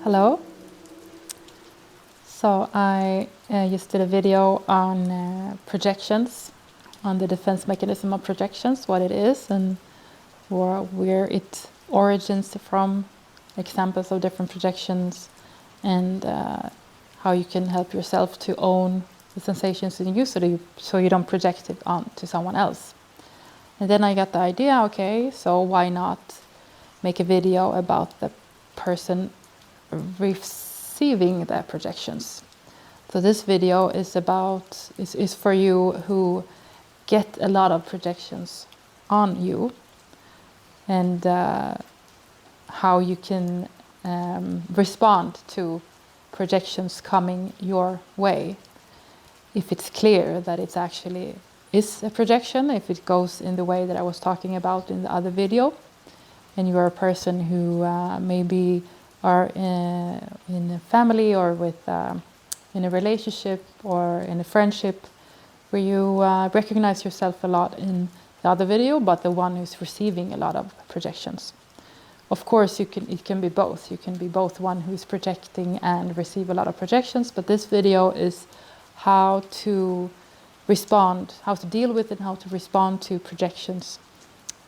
Hello. So I just did a video on projections, on the defense mechanism of projections, what it is and where it origins from, examples of different projections, and how you can help yourself to own the sensations in you so you don't project it onto someone else. And then I got the idea, okay, so why not make a video about the person receiving the projections. So this video is for you who get a lot of projections on you, and how you can respond to projections coming your way. If it's clear that it's actually is a projection, if it goes in the way that I was talking about in the other video, and you are a person who maybe are in a family or with in a relationship or in a friendship where you recognize yourself a lot in the other video, but the one who's receiving a lot of projections. Of course, it can be both. You can be both one who's projecting and receive a lot of projections, but this video is how to respond, how to deal with it, how to respond to projections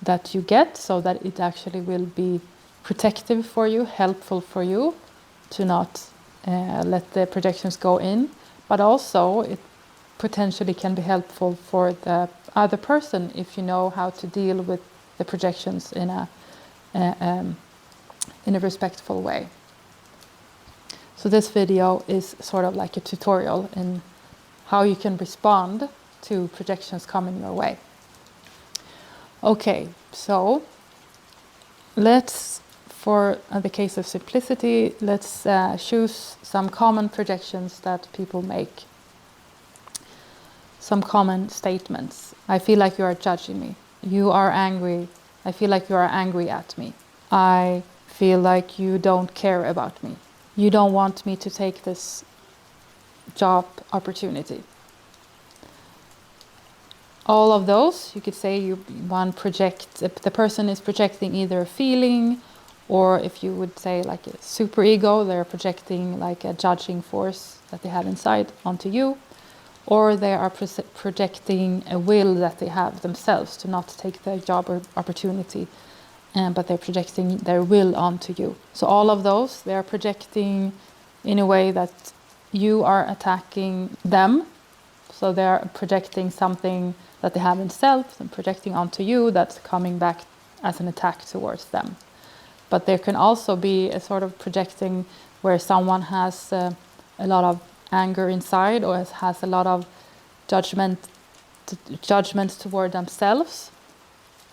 that you get, so that it actually will be protective for you, helpful for you to not let the projections go in, but also it potentially can be helpful for the other person if you know how to deal with the projections in a respectful way. So this video is sort of like a tutorial in how you can respond to projections coming your way. Okay, so let's, for the case of simplicity, let's choose some common projections that people make. Some common statements. I feel like you are judging me. You are angry. I feel like you are angry at me. I feel like you don't care about me. You don't want me to take this job opportunity. All of those, you could say the person is projecting either a feeling, or if you would say like a superego, they're projecting like a judging force that they have inside onto you, or they are projecting a will that they have themselves to not take the job or opportunity, but they're projecting their will onto you. So all of those, they are projecting in a way that you are attacking them. So they're projecting something that they have in self and projecting onto you that's coming back as an attack towards them. But there can also be a sort of projecting where someone has a lot of anger inside, or has a lot of judgments toward themselves,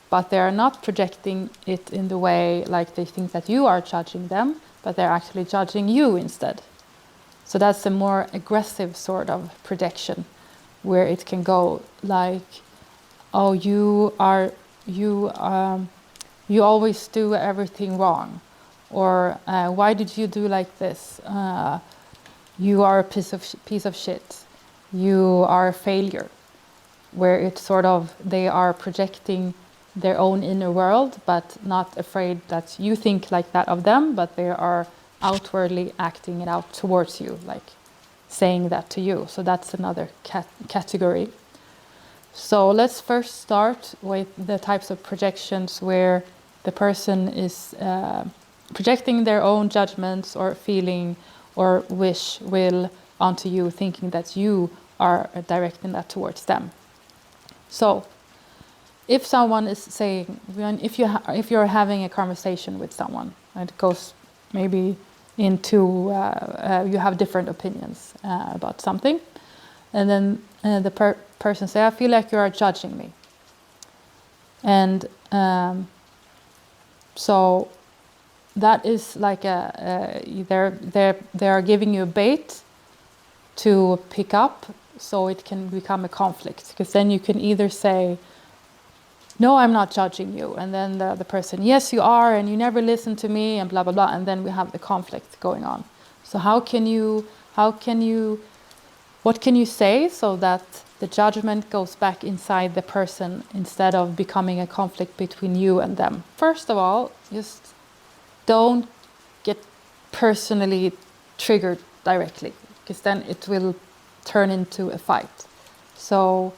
but they are not projecting it in the way like they think that you are judging them, but they're actually judging you instead. So that's a more aggressive sort of projection, where it can go like, oh, you always do everything wrong, or why did you do like this? You are a piece of shit. You are a failure. Where it's sort of, they are projecting their own inner world, but not afraid that you think like that of them, but they are outwardly acting it out towards you, like saying that to you. So that's another category. So let's first start with the types of projections where the person is projecting their own judgments or feeling or will onto you, thinking that you are directing that towards them. So if someone is saying, if you're having a conversation with someone, it goes maybe into you have different opinions about something, and then the person say, I feel like you are judging me, and so that is like they are giving you a bait to pick up, so it can become a conflict, because then you can either say, no, I'm not judging you, and then the person, yes, you are, and you never listen to me, and blah blah blah, and then we have the conflict going on. So what can you say so that the judgment goes back inside the person instead of becoming a conflict between you and them? First of all, just don't get personally triggered directly, because then it will turn into a fight. So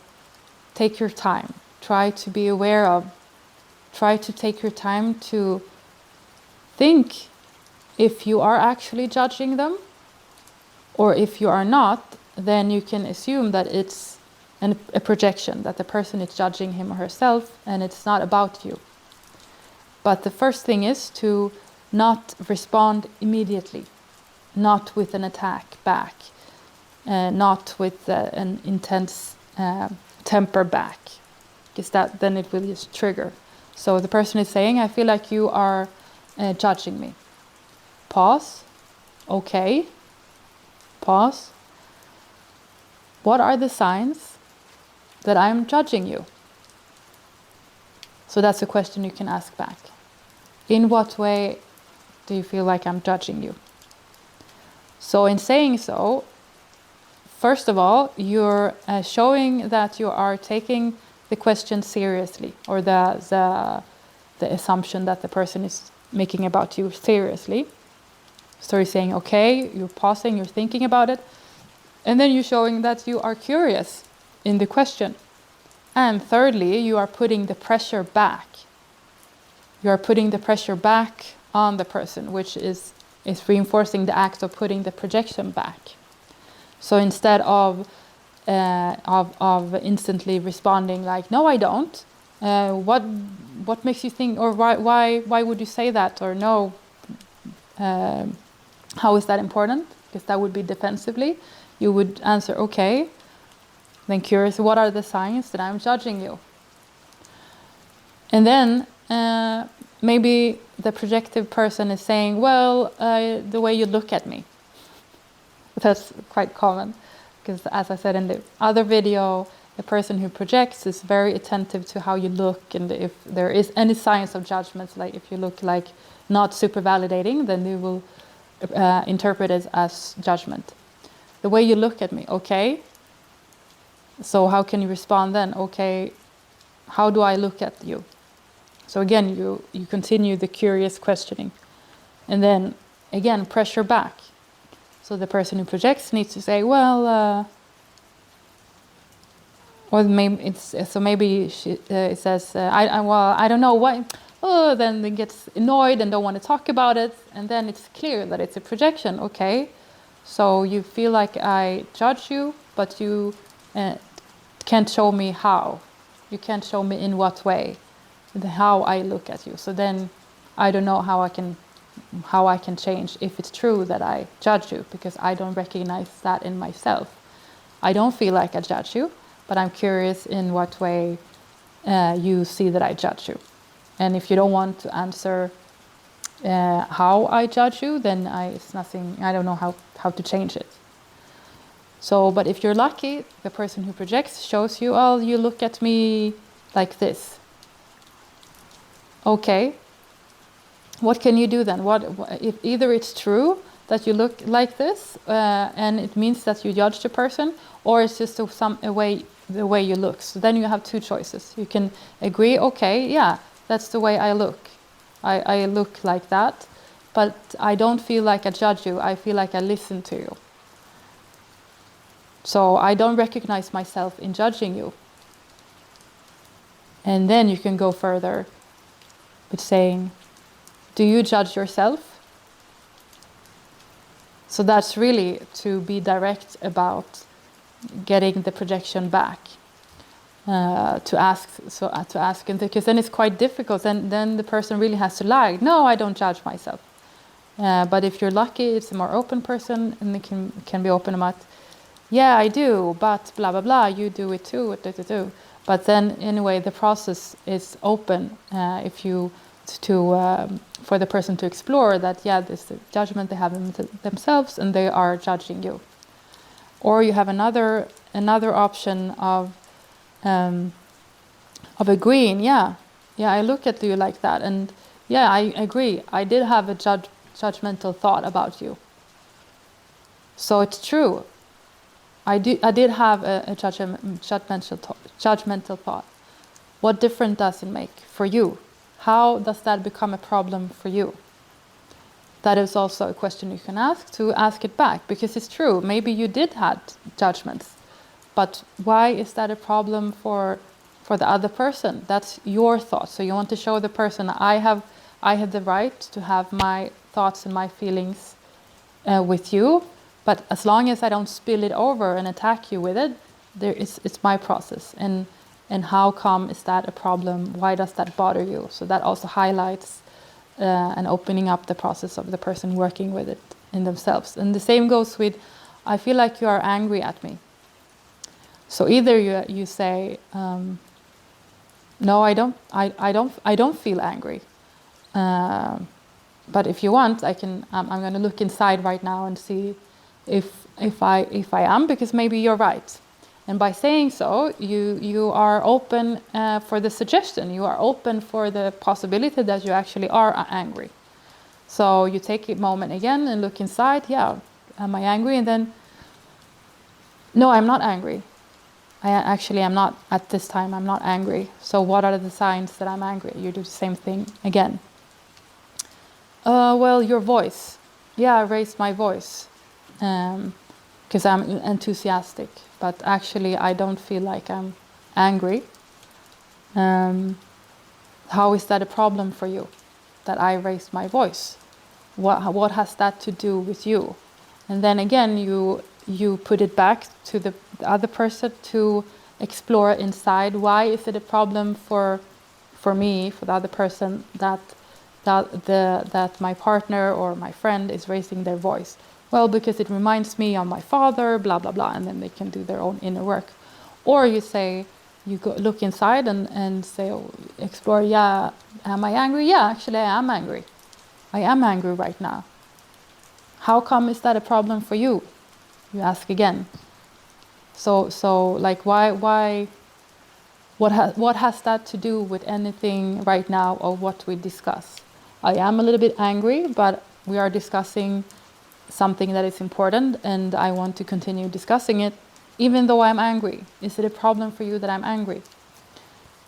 take your time. Try to be aware of, try to take your time to think if you are actually judging them, or if you are not, then you can assume that it's a projection, that the person is judging him or herself, and it's not about you. But the first thing is to not respond immediately, not with an attack back, not with an intense temper back, because then it will just trigger. So the person is saying, I feel like you are judging me. Pause. Okay. Pause. What are the signs that I'm judging you? So that's a question you can ask back. In what way do you feel like I'm judging you? So in saying so, first of all, you're showing that you are taking the question seriously, or the assumption that the person is making about you seriously. So you're saying, okay, you're pausing, you're thinking about it, and then you're showing that you are curious in the question. And thirdly, you are putting the pressure back. You are putting the pressure back on the person, which is reinforcing the act of putting the projection back. So instead of instantly responding like, no, I don't. What makes you think, or why would you say that? Or no, how is that important? Because that would be defensively. You would answer, okay. Then curious, what are the signs that I'm judging you? And then maybe the projective person is saying, well, the way you look at me. That's quite common, because as I said in the other video, the person who projects is very attentive to how you look, and if there is any signs of judgments, like if you look like not super validating, then they will interpret it as judgment. The way you look at me, okay. So how can you respond then? Okay, how do I look at you? So again, you continue the curious questioning. And then, again, pressure back. So the person who projects needs to say, well, or maybe it says, I don't know why. Oh, then they gets annoyed and don't want to talk about it. And then it's clear that it's a projection. Okay, so you feel like I judge you, but you can't show me how. You can't show me in what way, how I look at you. So then I don't know how I can change if it's true that I judge you, because I don't recognize that in myself. I don't feel like I judge you, but I'm curious in what way you see that I judge you. And if you don't want to answer how I judge you, then it's nothing. I don't know how to change it. So, but if you're lucky, the person who projects shows you, oh, you look at me like this. Okay. What can you do then? If either it's true that you look like this, and it means that you judge the person, or it's just the way you look. So then you have two choices. You can agree, okay, yeah, that's the way I look. I look like that, but I don't feel like I judge you. I feel like I listen to you. So I don't recognize myself in judging you. And then you can go further with saying, do you judge yourself? So that's really to be direct about getting the projection back. To ask, and because then it's quite difficult. Then the person really has to lie. No, I don't judge myself. But if you're lucky, it's a more open person, and they can be open about, yeah, I do, but blah blah blah. You do it too. But then anyway, the process is open. For the person to explore that, yeah, this is the judgment they have in themselves, and they are judging you. Or you have another option of agreeing, yeah, I look at you like that, and yeah, I agree. I did have a judgmental thought about you. So it's true. I did have a judgmental thought. What difference does it make for you? How does that become a problem for you? that is also a question you can ask, to ask it back, because it's true, maybe you did have judgments, but why is that a problem for the other person? That's your thoughts. So you want to show the person, I have the right to have my thoughts and my feelings with you, but as long as I don't spill it over and attack you with it, it's my process. And how come is that a problem? Why does that bother you? So that also highlights and opening up the process of the person working with it in themselves. And the same goes with, I feel like you are angry at me. So either you say, no, I don't feel angry. But if you want, I'm going to look inside right now and see if I am, because maybe you're right. And by saying so, you are open for the suggestion. You are open for the possibility that you actually are angry. So you take a moment again and look inside. Yeah, am I angry? And then, no, I'm not angry. I actually am not, at this time, I'm not angry. So what are the signs that I'm angry? You do the same thing again. Well, your voice. Yeah, I raised my voice because I'm enthusiastic, but actually I don't feel like I'm angry. How is that a problem for you, that I raised my voice? What has that to do with you? And then again, you put it back to the other person to explore inside. Why is it a problem for me, for the other person, that my partner or my friend is raising their voice? Well, because it reminds me of my father, blah, blah, blah, and then they can do their own inner work. Or you say, you go look inside and say, explore, yeah, am I angry? Yeah, actually I am angry. I am angry right now. How come is that a problem for you? You ask again. So like why what has that to do with anything right now or what we discuss? I am a little bit angry, but we are discussing something that is important and I want to continue discussing it even though I'm angry. Is it a problem for you that I'm angry?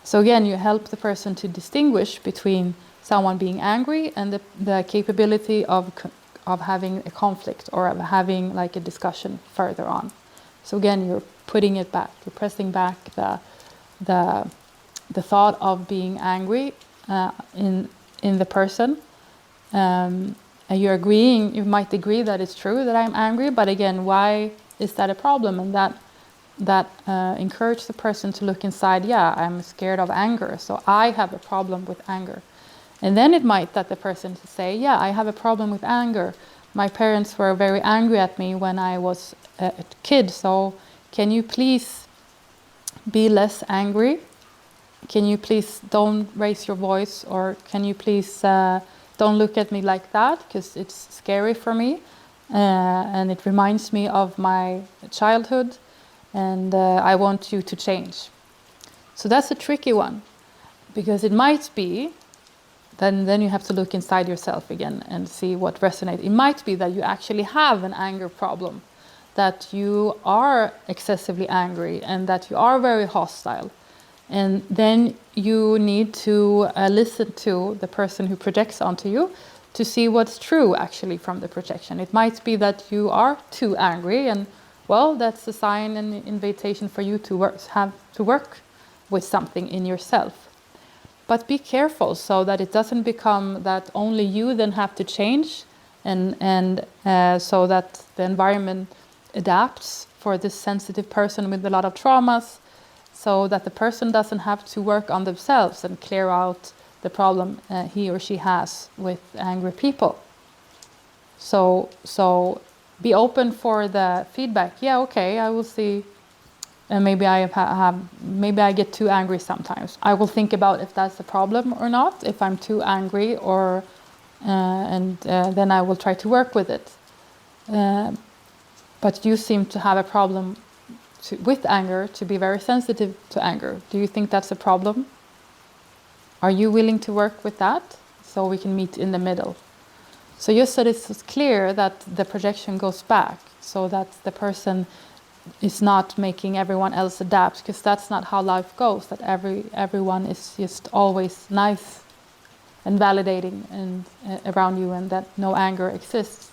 So again, you help the person to distinguish between someone being angry and the capability of having a conflict or of having like a discussion further on. So again, you're putting it back, you're pressing back the thought of being angry in the person. And you might agree that it's true that I'm angry, but again, why is that a problem? And that encourage the person to look inside. Yeah, I'm scared of anger, so I have a problem with anger. And then it might that the person to say, yeah, I have a problem with anger. My parents were very angry at me when I was a kid, so can you please be less angry? Can you please don't raise your voice, or can you please don't look at me like that, because it's scary for me and it reminds me of my childhood, and I want you to change. So that's a tricky one, because it might be, then you have to look inside yourself again and see what resonates. It might be that you actually have an anger problem, that you are excessively angry and that you are very hostile. And then you need to listen to the person who projects onto you to see what's true actually from the projection. It might be that you are too angry, and well, that's a sign and invitation for you to work with something in yourself. But be careful so that it doesn't become that only you then have to change, and so that the environment adapts for this sensitive person with a lot of traumas, so that the person doesn't have to work on themselves and clear out the problem he or she has with angry people. So be open for the feedback. Yeah, okay, I will see. And maybe maybe I get too angry sometimes. I will think about if that's a problem or not, if I'm too angry, or then I will try to work with it. But you seem to have a problem with anger, to be very sensitive to anger. Do you think that's a problem? Are you willing to work with that so we can meet in the middle? So just so it's clear that the projection goes back, so that the person is not making everyone else adapt, because that's not how life goes, that everyone is just always nice and validating and around you, and that no anger exists.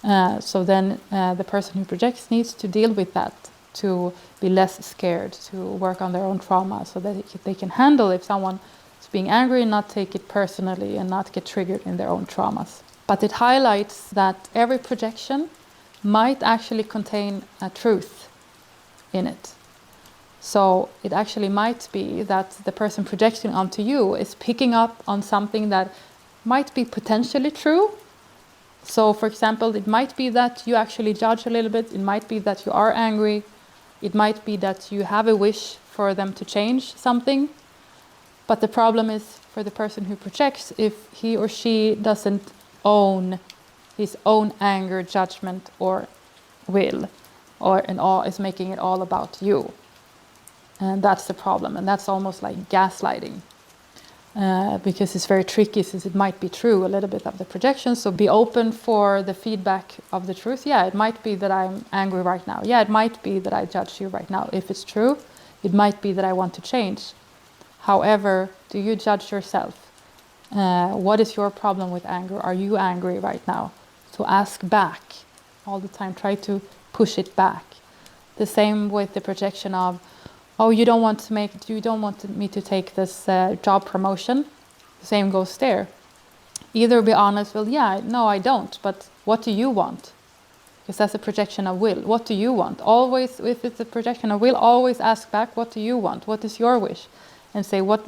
So then the person who projects needs to deal with that, to be less scared, to work on their own trauma, so that they can handle if someone is being angry and not take it personally and not get triggered in their own traumas. But it highlights that every projection might actually contain a truth in it. So it actually might be that the person projecting onto you is picking up on something that might be potentially true. So for example, it might be that you actually judge a little bit, it might be that you are angry, it might be that you have a wish for them to change something. But the problem is for the person who projects, if he or she doesn't own his own anger, judgment, or will, and all is making it all about you. And that's the problem, and that's almost like gaslighting. Because it's very tricky, since it might be true, a little bit of the projection. So be open for the feedback of the truth. Yeah, it might be that I'm angry right now. Yeah, it might be that I judge you right now. If it's true, it might be that I want to change. However, do you judge yourself? What is your problem with anger? Are you angry right now? So ask back all the time. Try to push it back. The same with the projection of, oh, you don't want me to take this job promotion. The same goes there. Either be honest, well, yeah, no, I don't, but what do you want? Because that's a projection of will. What do you want? Always, if it's a projection of will, always ask back, what do you want? What is your wish? And say, what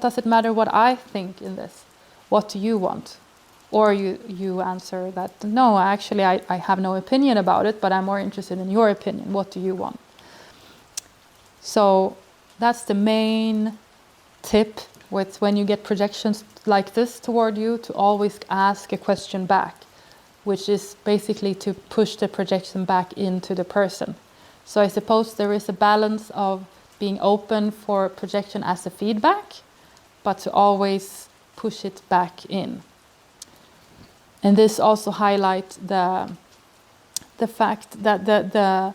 does it matter what I think in this? What do you want? Or you answer that, no, actually, I have no opinion about it, but I'm more interested in your opinion. What do you want? So that's the main tip with when you get projections like this toward you, to always ask a question back, which is basically to push the projection back into the person. So I suppose there is a balance of being open for projection as a feedback, but to always push it back in. And this also highlights the fact that the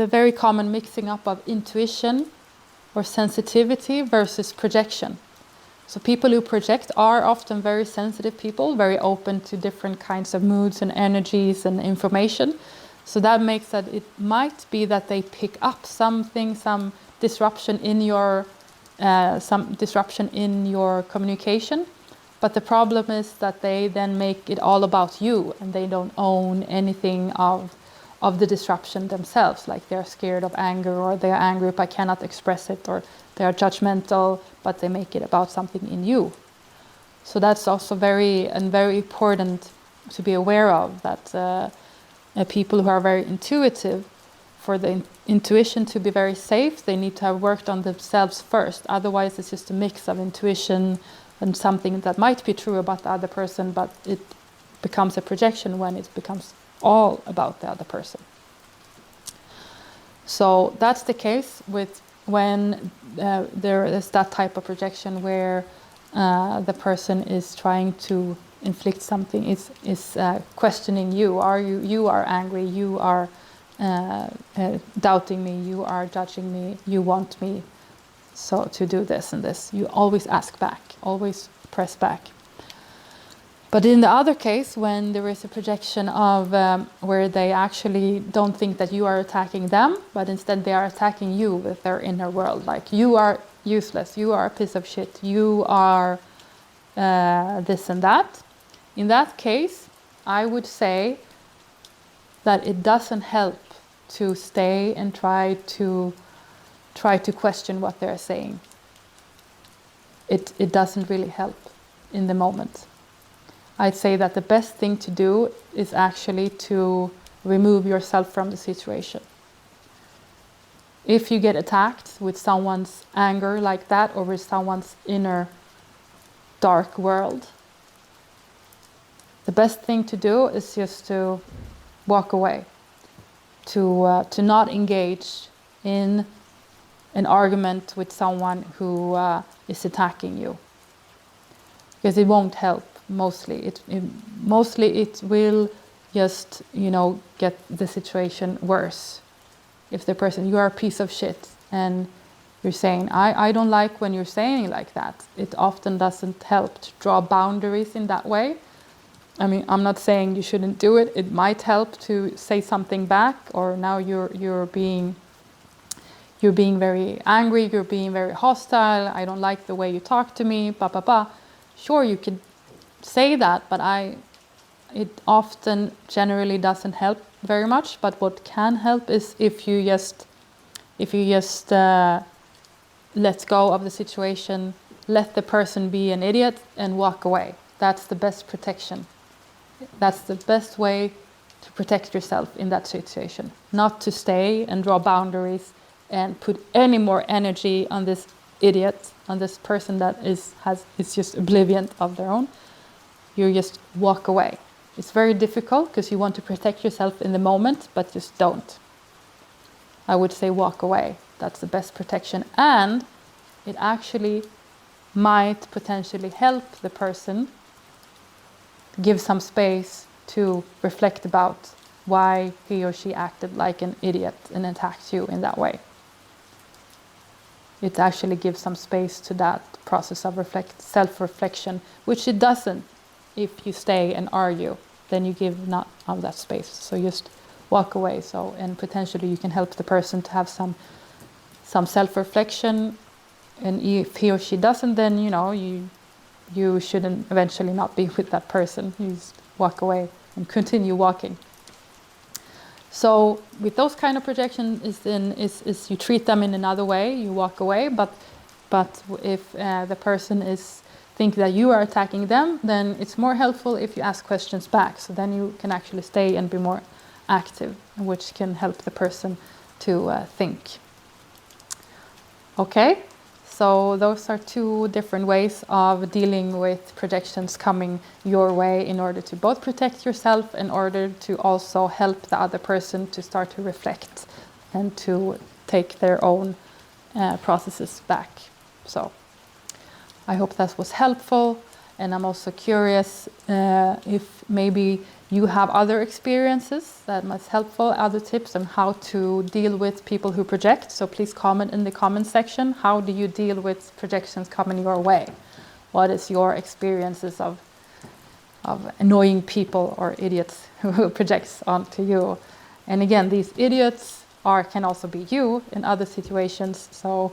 very common mixing up of intuition or sensitivity versus projection. So people who project are often very sensitive people, very open to different kinds of moods and energies and information. So that makes that it might be that they pick up something, some disruption in your communication. But the problem is that they then make it all about you, and they don't own anything of the disruption themselves. Like they're scared of anger, or they're angry but cannot express it, or they're judgmental, but they make it about something in you. So that's also very important to be aware of, that people who are very intuitive, for the intuition to be very safe, they need to have worked on themselves first. Otherwise, it's just a mix of intuition and something that might be true about the other person, but it becomes a projection when it becomes all about the other person. So that's the case with when there is that type of projection where the person is trying to inflict something, is questioning you. You are angry, you are doubting me, you are judging me, you want me so to do this and this. You always ask back, always press back. But in the other case, when there is a projection of where they actually don't think that you are attacking them, but instead they are attacking you with their inner world, like you are useless, you are a piece of shit, you are this and that. In that case, I would say that it doesn't help to stay and try to question what they're saying. It doesn't really help in the moment. I'd say that the best thing to do is actually to remove yourself from the situation. If you get attacked with someone's anger like that, or with someone's inner dark world, the best thing to do is just to walk away, to not engage in an argument with someone who is attacking you, because it won't help. Mostly it will just get the situation worse. If the person, you are a piece of shit and you're saying, I don't like when you're saying like that. It often doesn't help to draw boundaries in that way. I mean, I'm not saying you shouldn't do it. It might help to say something back, or now you're being very angry, you're being very hostile, I don't like the way you talk to me, blah, blah, blah. Sure, you can say that, but it often generally doesn't help very much. But what can help is if you just let go of the situation, let the person be an idiot and walk away. That's the best protection. That's the best way to protect yourself in that situation. Not to stay and draw boundaries and put any more energy on this idiot, on this person that is just oblivious of their own. You just walk away. It's very difficult because you want to protect yourself in the moment, but just don't. I would say walk away. That's the best protection. And it actually might potentially help the person give some space to reflect about why he or she acted like an idiot and attacked you in that way. It actually gives some space to that process of self-reflection, which it doesn't if you stay and argue. Then you give not of that space. So just walk away. And potentially you can help the person to have some self-reflection. And if he or she doesn't, then you shouldn't eventually not be with that person. You just walk away and continue walking. So with those kind of projections is you treat them in another way, you walk away, but if the person think that you are attacking them, then it's more helpful if you ask questions back. So then you can actually stay and be more active, which can help the person to think. Okay, so those are two different ways of dealing with projections coming your way in order to both protect yourself, in order to also help the other person to start to reflect and to take their own processes back. So I hope that was helpful, and I'm also curious if maybe you have other experiences that might be helpful, other tips on how to deal with people who project. So please comment in the comment section. How do you deal with projections coming your way? What is your experiences of annoying people or idiots who projects onto you? And again, these idiots can also be you in other situations. So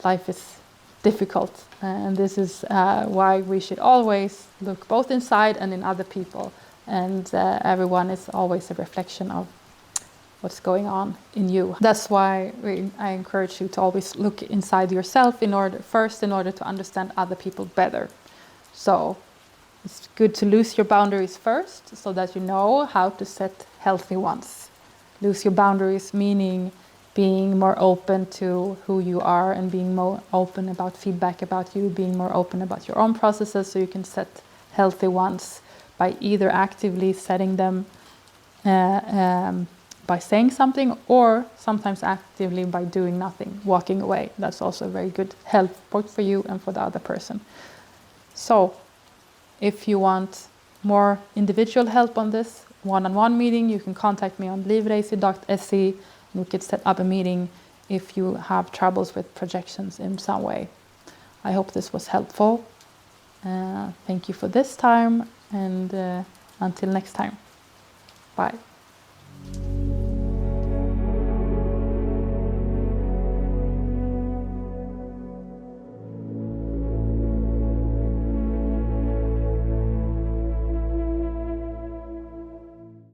life is difficult, and this is why we should always look both inside and in other people. And everyone is always a reflection of what's going on in you. That's why I encourage you to always look inside yourself in order to understand other people better. So it's good to lose your boundaries first, so that you know how to set healthy ones. Lose your boundaries meaning being more open to who you are, and being more open about feedback about you, being more open about your own processes, so you can set healthy ones by either actively setting them by saying something, or sometimes actively by doing nothing, walking away. That's also very good help both for you and for the other person. So if you want more individual help on this, one-on-one meeting, you can contact me on livraissi.se, and we could set up a meeting if you have troubles with projections in some way. I hope this was helpful. Thank you for this time, and until next time. Bye.